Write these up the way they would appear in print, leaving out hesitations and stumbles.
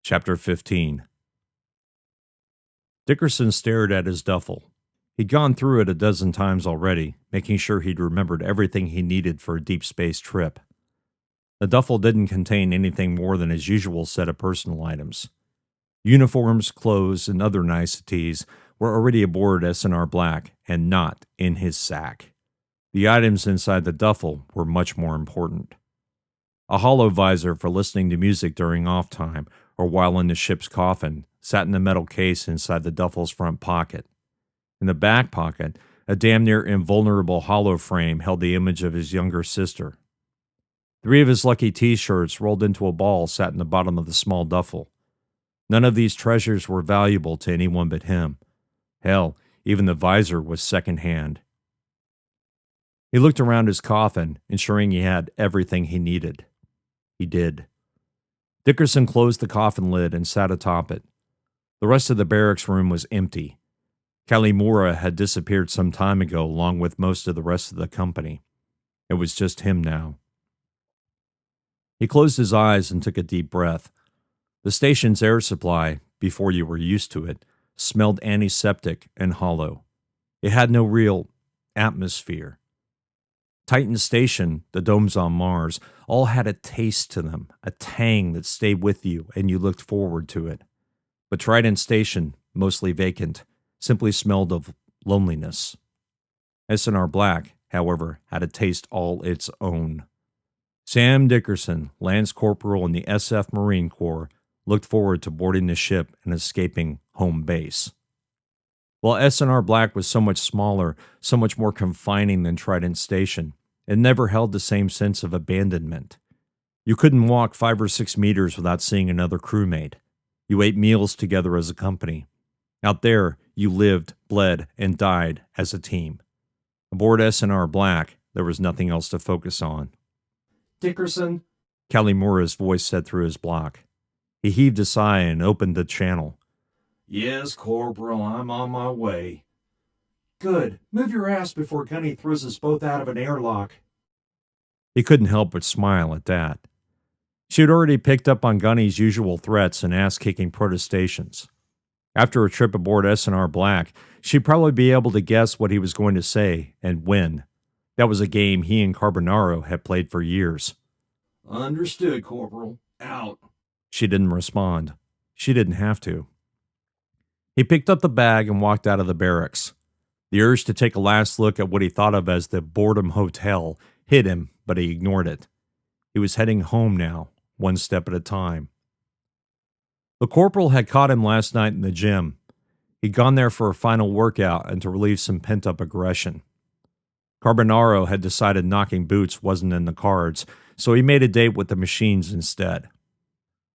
Chapter 15. Dickerson stared at his duffel. He'd gone through it a dozen times already, making sure he'd remembered everything he needed for a deep space trip. The duffel didn't contain anything more than his usual set of personal items. Uniforms, clothes, and other niceties were already aboard S&R Black and not in his sack. The items inside the duffel were much more important. A hollow visor for listening to music during off time or while in the ship's coffin sat in a metal case inside the duffel's front pocket. In the back pocket, a damn near invulnerable hollow frame held the image of his younger sister. 3 of his lucky t-shirts rolled into a ball sat in the bottom of the small duffel. None of these treasures were valuable to anyone but him. Hell, even the visor was second-hand. He looked around his coffin, ensuring he had everything he needed. He did. Dickerson closed the coffin lid and sat atop it. The rest of the barracks room was empty. Mora had disappeared some time ago, along with most of the rest of the company. It was just him now. He closed his eyes and took a deep breath. The station's air supply, before you were used to it, smelled antiseptic and hollow. It had no real atmosphere. Titan Station, the domes on Mars, all had a taste to them, a tang that stayed with you and you looked forward to it. But Trident Station, mostly vacant, simply smelled of loneliness. S&R Black, however, had a taste all its own. Sam Dickerson, Lance Corporal in the SF Marine Corps, looked forward to boarding the ship and escaping home base. While S&R Black was so much smaller, so much more confining than Trident Station, it never held the same sense of abandonment. You couldn't walk 5 or 6 meters without seeing another crewmate. You ate meals together as a company. Out there, you lived, bled, and died as a team. Aboard S&R Black, there was nothing else to focus on. Dickerson, Mora's voice said through his block. He heaved a sigh and opened the channel. Yes, Corporal, I'm on my way. Good. Move your ass before Gunny throws us both out of an airlock. He couldn't help but smile at that. She had already picked up on Gunny's usual threats and ass-kicking protestations. After a trip aboard S&R Black, she'd probably be able to guess what he was going to say and when. That was a game he and Carbonaro had played for years. Understood, Corporal. Out. She didn't respond. She didn't have to. He picked up the bag and walked out of the barracks. The urge to take a last look at what he thought of as the Boredom Hotel hit him, but he ignored it. He was heading home now, one step at a time. The corporal had caught him last night in the gym. He'd gone there for a final workout and to relieve some pent-up aggression. Carbonaro had decided knocking boots wasn't in the cards, so he made a date with the machines instead.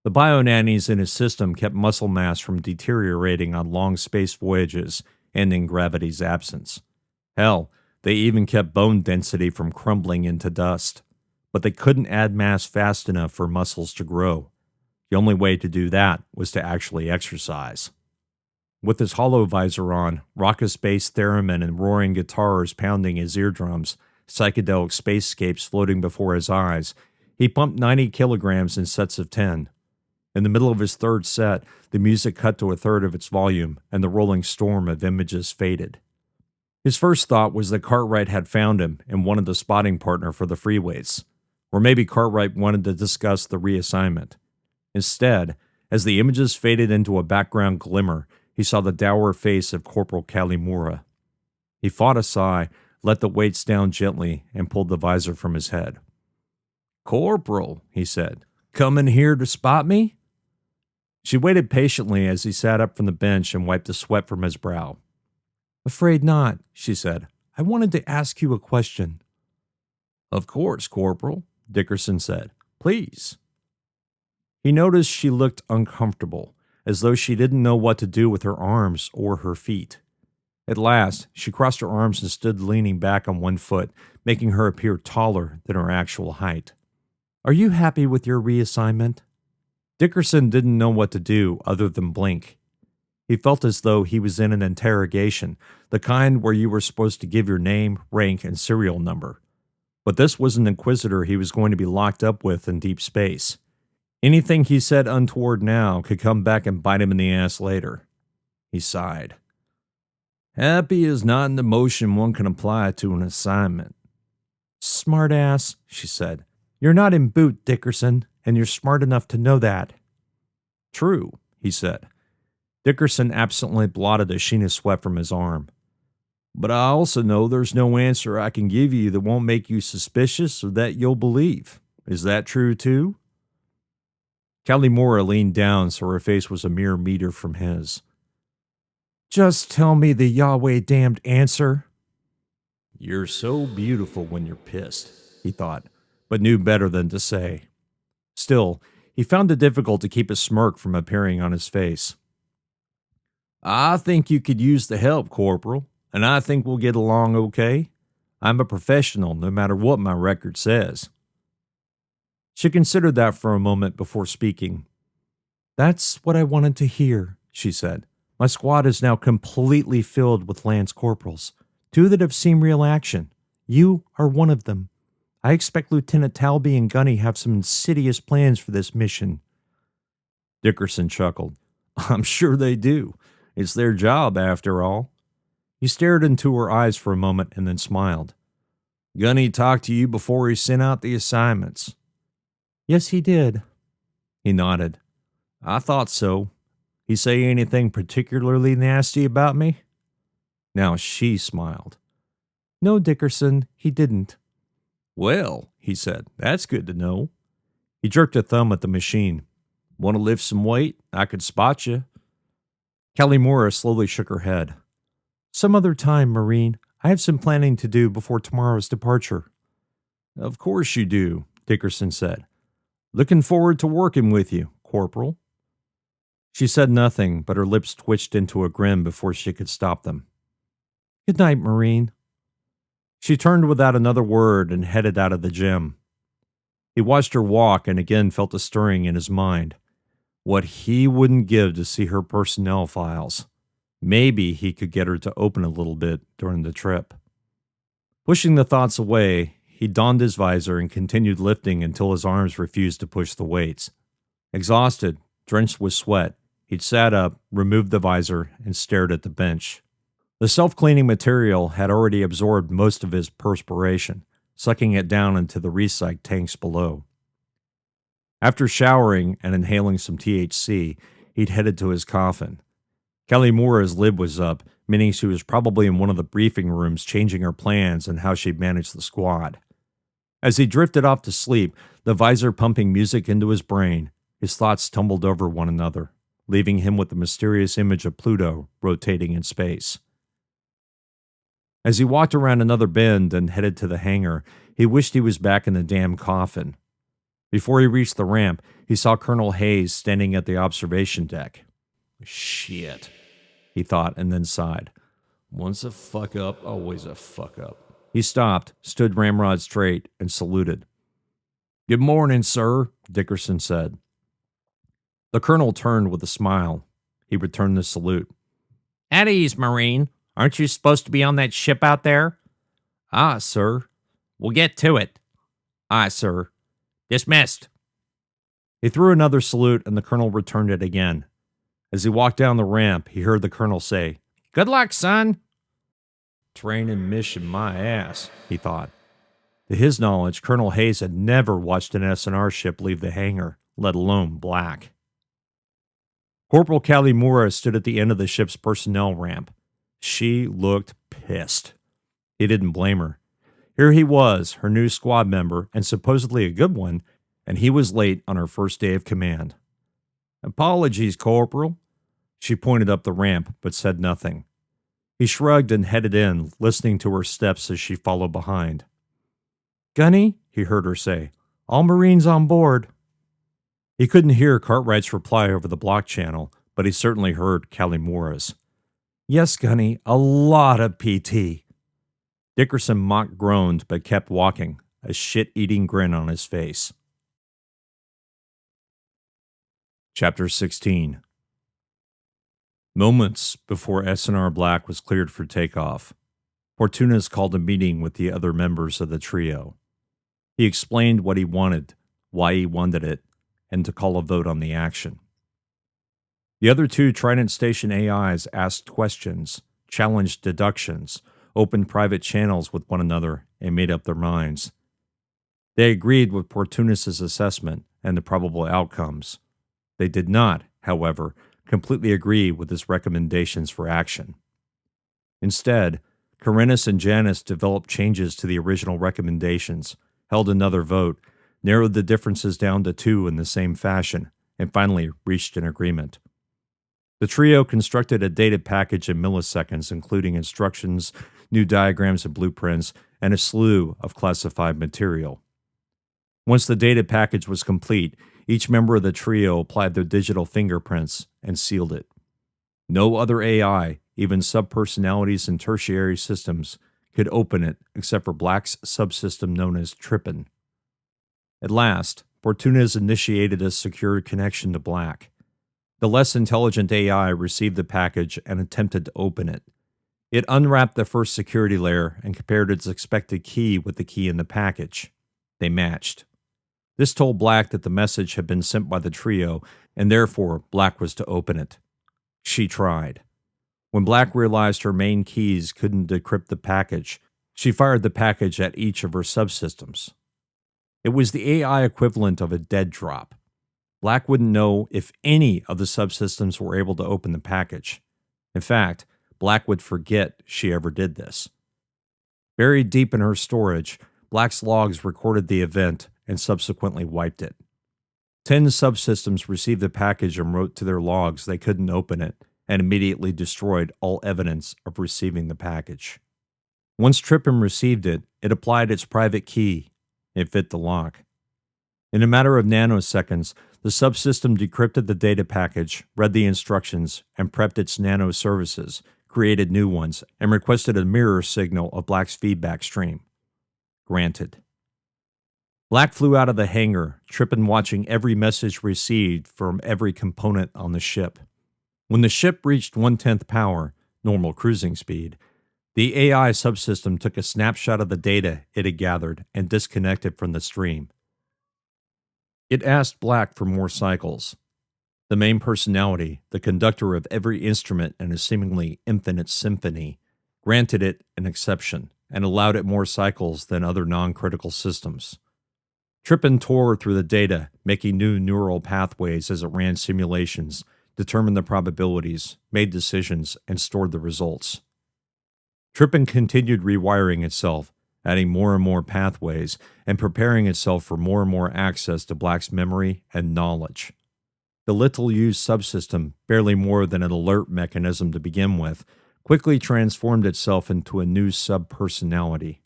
The bio-nannies in his system kept muscle mass from deteriorating on long space voyages and in gravity's absence. Hell, they even kept bone density from crumbling into dust. But they couldn't add mass fast enough for muscles to grow. The only way to do that was to actually exercise. With his hollow visor on, raucous bass theremin and roaring guitars pounding his eardrums, psychedelic spacescapes floating before his eyes, he pumped 90 kilograms in sets of 10. In the middle of his third set, the music cut to a third of its volume, and the rolling storm of images faded. His first thought was that Cartwright had found him and wanted the spotting partner for the free weights. Or maybe Cartwright wanted to discuss the reassignment. Instead, as the images faded into a background glimmer, he saw the dour face of Corporal Mora. He fought a sigh, let the weights down gently, and pulled the visor from his head. "Corporal," he said, "come in here to spot me?" She waited patiently as he sat up from the bench and wiped the sweat from his brow. "Afraid not," she said. "I wanted to ask you a question." "Of course, Corporal," Dickerson said. "Please." He noticed she looked uncomfortable, as though she didn't know what to do with her arms or her feet. At last, she crossed her arms and stood leaning back on one foot, making her appear taller than her actual height. "Are you happy with your reassignment?" Dickerson didn't know what to do other than blink. He felt as though he was in an interrogation, the kind where you were supposed to give your name, rank, and serial number. But this was an inquisitor he was going to be locked up with in deep space. Anything he said untoward now could come back and bite him in the ass later. He sighed. Happy is not an emotion one can apply to an assignment. Smart ass, she said. You're not in boot, Dickerson, and you're smart enough to know that. True, he said. Dickerson absently blotted a sheen of sweat from his arm. But I also know there's no answer I can give you that won't make you suspicious or that you'll believe. Is that true, too? Mora leaned down so her face was a mere meter from his. Just tell me the Yahweh damned answer. You're so beautiful when you're pissed, he thought, but knew better than to say. Still, he found it difficult to keep a smirk from appearing on his face. I think you could use the help, Corporal, and I think we'll get along okay. I'm a professional, no matter what my record says. She considered that for a moment before speaking. That's what I wanted to hear, she said. My squad is now completely filled with Lance Corporals, 2 that have seen real action. You are one of them. I expect Lieutenant Talby and Gunny have some insidious plans for this mission. Dickerson chuckled. I'm sure they do. It's their job, after all. He stared into her eyes for a moment and then smiled. Gunny talked to you before he sent out the assignments. Yes, he did. He nodded. I thought so. He say anything particularly nasty about me? Now she smiled. No, Dickerson, he didn't. Well, he said, that's good to know. He jerked a thumb at the machine. Want to lift some weight? I could spot you. Mora slowly shook her head. Some other time, Marine. I have some planning to do before tomorrow's departure. Of course you do, Dickerson said. Looking forward to working with you, Corporal. She said nothing, but her lips twitched into a grin before she could stop them. Good night, Marine. She turned without another word and headed out of the gym. He watched her walk and again felt a stirring in his mind. What he wouldn't give to see her personnel files. Maybe he could get her to open a little bit during the trip. Pushing the thoughts away, he donned his visor and continued lifting until his arms refused to push the weights. Exhausted, drenched with sweat, he'd sat up, removed the visor, and stared at the bench. The self-cleaning material had already absorbed most of his perspiration, sucking it down into the recycled tanks below. After showering and inhaling some THC, he'd headed to his coffin. Mora's lid was up, meaning she was probably in one of the briefing rooms changing her plans and how she'd manage the squad. As he drifted off to sleep, the visor pumping music into his brain, his thoughts tumbled over one another, leaving him with the mysterious image of Pluto rotating in space. As he walked around another bend and headed to the hangar, he wished he was back in the damn coffin. Before he reached the ramp, he saw Colonel Hayes standing at the observation deck. Shit, he thought, and then sighed. Once a fuck up, always a fuck up. He stopped, stood ramrod straight, and saluted. Good morning, sir, Dickerson said. The colonel turned with a smile. He returned the salute. At ease, Marine. Aren't you supposed to be on that ship out there? Aye, sir. We'll get to it. Aye, sir. Dismissed. He threw another salute, and the colonel returned it again. As he walked down the ramp, he heard the colonel say, Good luck, son. Training mission my ass, he thought. To his knowledge, Colonel Hayes had never watched an S&R ship leave the hangar, let alone black. Corporal Mora stood at the end of the ship's personnel ramp. She looked pissed. He didn't blame her. Here he was, her new squad member, and supposedly a good one, and he was late on her first day of command. Apologies, Corporal. She pointed up the ramp, but said nothing. He shrugged and headed in, listening to her steps as she followed behind. Gunny, he heard her say, all Marines on board. He couldn't hear Cartwright's reply over the block channel, but he certainly heard Mora's. Yes, Gunny, a lot of PT. Dickerson mock groaned but kept walking, a shit-eating grin on his face. Chapter 16. Moments before S&R Black was cleared for takeoff, Fortunas called a meeting with the other members of the trio. He explained what he wanted, why he wanted it, and to call a vote on the action. The other two Trident Station AIs asked questions, challenged deductions, opened private channels with one another, and made up their minds. They agreed with Portunus' assessment and the probable outcomes. They did not, however, completely agree with his recommendations for action. Instead, Corinus and Janus developed changes to the original recommendations, held another vote, narrowed the differences down to 2 in the same fashion, and finally reached an agreement. The trio constructed a data package in milliseconds, including instructions, new diagrams and blueprints, and a slew of classified material. Once the data package was complete, each member of the trio applied their digital fingerprints and sealed it. No other AI, even subpersonalities and tertiary systems, could open it except for Black's subsystem known as Trippin. At last, Portunus initiated a secure connection to Black. The less intelligent AI received the package and attempted to open it. It unwrapped the first security layer and compared its expected key with the key in the package. They matched. This told Black that the message had been sent by the trio, and therefore Black was to open it. She tried. When Black realized her main keys couldn't decrypt the package, she fired the package at each of her subsystems. It was the AI equivalent of a dead drop. Black wouldn't know if any of the subsystems were able to open the package. In fact, Black would forget she ever did this. Buried deep in her storage, Black's logs recorded the event and subsequently wiped it. 10 subsystems received the package and wrote to their logs they couldn't open it, and immediately destroyed all evidence of receiving the package. Once Trippin received it, it applied its private key. It fit the lock. In a matter of nanoseconds, the subsystem decrypted the data package, read the instructions, and prepped its nano services, created new ones, and requested a mirror signal of Black's feedback stream. Granted. Black flew out of the hangar, Trippin watching every message received from every component on the ship. When the ship reached 1/10 power, normal cruising speed, the AI subsystem took a snapshot of the data it had gathered and disconnected from the stream. It asked Black for more cycles. The main personality, the conductor of every instrument in a seemingly infinite symphony, granted it an exception and allowed it more cycles than other non-critical systems. Trippin tore through the data, making new neural pathways as it ran simulations, determined the probabilities, made decisions, and stored the results. Trippin continued rewiring itself, adding more and more pathways, and preparing itself for more and more access to Black's memory and knowledge. The little-used subsystem, barely more than an alert mechanism to begin with, quickly transformed itself into a new sub-personality.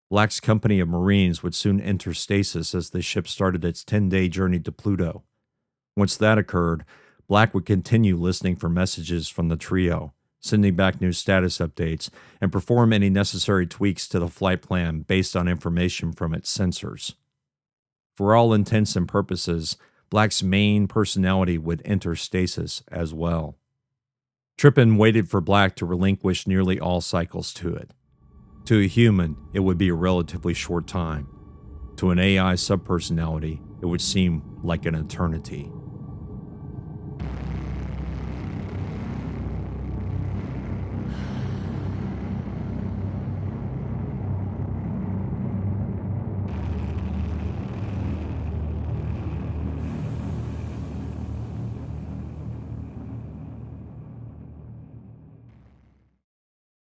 Black's company of Marines would soon enter stasis as the ship started its 10-day journey to Pluto. Once that occurred, Black would continue listening for messages from the trio, sending back new status updates, and perform any necessary tweaks to the flight plan based on information from its sensors. For all intents and purposes, Black's main personality would enter stasis as well. Trippin waited for Black to relinquish nearly all cycles to it. To a human, it would be a relatively short time. To an AI subpersonality, it would seem like an eternity.